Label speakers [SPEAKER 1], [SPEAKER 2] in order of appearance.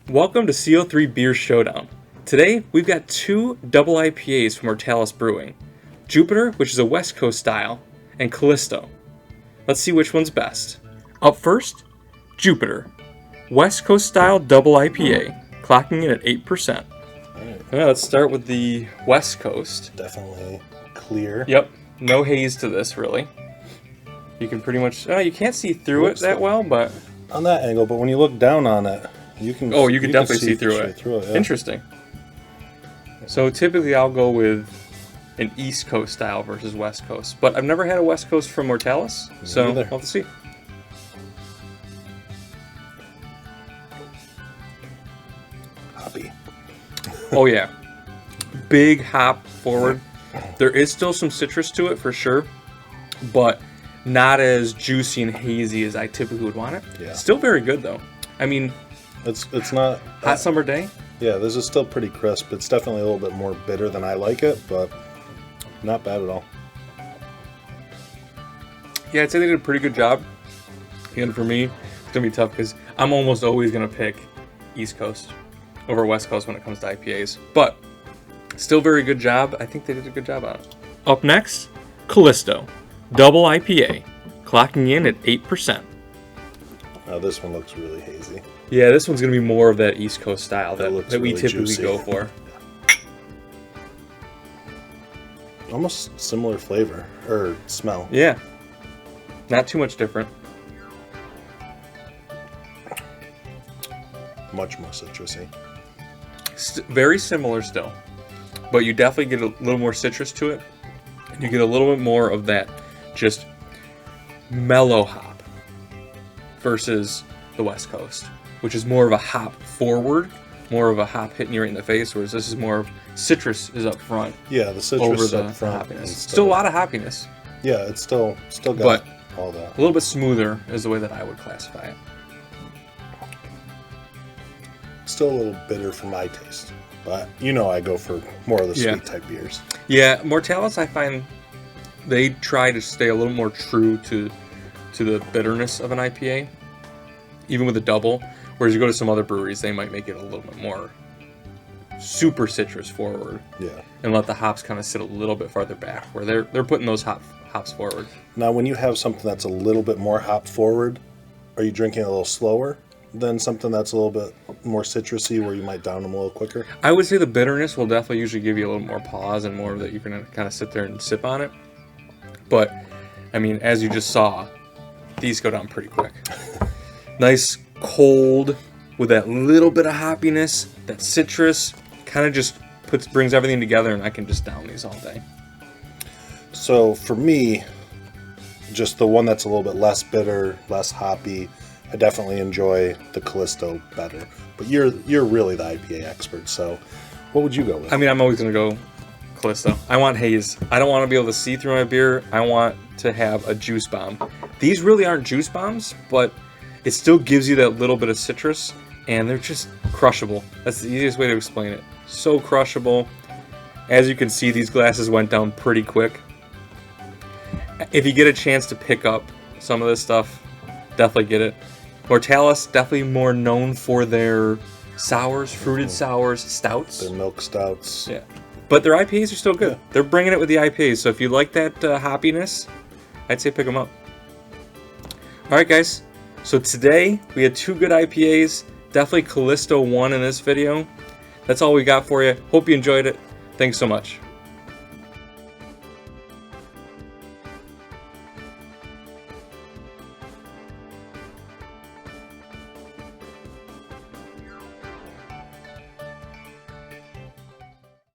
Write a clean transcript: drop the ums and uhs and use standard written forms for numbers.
[SPEAKER 1] Welcome to CO3 Beer Showdown. Today, we've got two double IPAs from Mortalis Brewing. Jupiter, which is a West Coast style, and Callisto. Let's see which one's best. Up first, Jupiter. West Coast style double IPA, clocking in at 8%.
[SPEAKER 2] Right.
[SPEAKER 1] Yeah, let's start with the West Coast.
[SPEAKER 2] Definitely clear.
[SPEAKER 1] Yep, no haze to this, really. You can pretty much, you can't see through it that well, but...
[SPEAKER 2] On that angle, but when you look down on it, you can...
[SPEAKER 1] Oh, you can definitely see through it.
[SPEAKER 2] Yeah.
[SPEAKER 1] Interesting. So typically I'll go with an East Coast style versus West Coast. But I've never had a West Coast from Mortalis, so
[SPEAKER 2] neither.
[SPEAKER 1] I'll have to see.
[SPEAKER 2] Hoppy.
[SPEAKER 1] Oh yeah. Big hop forward. There is still some citrus to it for sure, but not as juicy and hazy as I typically would want it.
[SPEAKER 2] Yeah.
[SPEAKER 1] Still very good though. I mean,
[SPEAKER 2] it's not...
[SPEAKER 1] hot summer day.
[SPEAKER 2] Yeah, this is still pretty crisp. It's definitely a little bit more bitter than I like it, but not bad at all.
[SPEAKER 1] Yeah, I'd say they did a pretty good job. And for me, it's going to be tough because I'm almost always going to pick East Coast over West Coast when it comes to IPAs. But still very good job. I think they did a good job on it. Up next, Callisto. Double IPA. Clocking in at 8%.
[SPEAKER 2] Now this one looks really hazy.
[SPEAKER 1] Yeah, this one's going to be more of that East Coast style that we
[SPEAKER 2] really
[SPEAKER 1] typically
[SPEAKER 2] juicy.
[SPEAKER 1] go for.
[SPEAKER 2] Almost similar flavor, or smell.
[SPEAKER 1] Yeah. Not too much different.
[SPEAKER 2] Much more citrusy.
[SPEAKER 1] Very similar still. But you definitely get a little more citrus to it. And you get a little bit more of that just mellow hop versus the West Coast, which is more of a hop forward, more of a hop hitting you right in the face, whereas this is more of citrus is up front.
[SPEAKER 2] Yeah, the citrus
[SPEAKER 1] over
[SPEAKER 2] is
[SPEAKER 1] the
[SPEAKER 2] up front.
[SPEAKER 1] hoppiness.
[SPEAKER 2] instead
[SPEAKER 1] Still a
[SPEAKER 2] of-
[SPEAKER 1] lot of hoppiness,
[SPEAKER 2] Yeah, it's still got
[SPEAKER 1] but
[SPEAKER 2] all that.
[SPEAKER 1] a little bit smoother is the way that I would classify it.
[SPEAKER 2] Still a little bitter for my taste, but I go for more of the
[SPEAKER 1] Yeah.
[SPEAKER 2] sweet type beers.
[SPEAKER 1] Yeah, Mortalis, I find they try to stay a little more true to the bitterness of an IPA, even with a double. Whereas you go to some other breweries, they might make it a little bit more super citrus forward,
[SPEAKER 2] Yeah.
[SPEAKER 1] and let the hops kind of sit a little bit farther back, where they're putting those hops forward.
[SPEAKER 2] Now, when you have something that's a little bit more hop forward, are you drinking a little slower than something that's a little bit more citrusy, where you might down them a little quicker?
[SPEAKER 1] I would say the bitterness will definitely usually give you a little more pause and more that you can kind of sit there and sip on it. But, I mean, as you just saw, these go down pretty quick. Nice cold with that little bit of hoppiness, that citrus, kind of just brings everything together, and I can just down these all day.
[SPEAKER 2] So for me, just the one that's a little bit less bitter, less hoppy, I definitely enjoy the Callisto better. But you're really the IPA expert, so what would you go with?
[SPEAKER 1] I mean, I'm always going to go Callisto. I want haze. I don't want to be able to see through my beer. I want to have a juice bomb. These really aren't juice bombs, but it still gives you that little bit of citrus, and they're just crushable. That's the easiest way to explain it. So crushable. As you can see, these glasses went down pretty quick. If you get a chance to pick up some of this stuff, definitely get it. Mortalis, definitely more known for their sours, fruited sours, stouts.
[SPEAKER 2] Their milk stouts.
[SPEAKER 1] Yeah. But their IPAs are still good.
[SPEAKER 2] Yeah.
[SPEAKER 1] They're bringing it with the IPAs. So if you like that hoppiness, I'd say pick them up. All right, guys. So today we had two good IPAs. Definitely Callisto won in this video. That's all we got for you. Hope you enjoyed it. Thanks so much.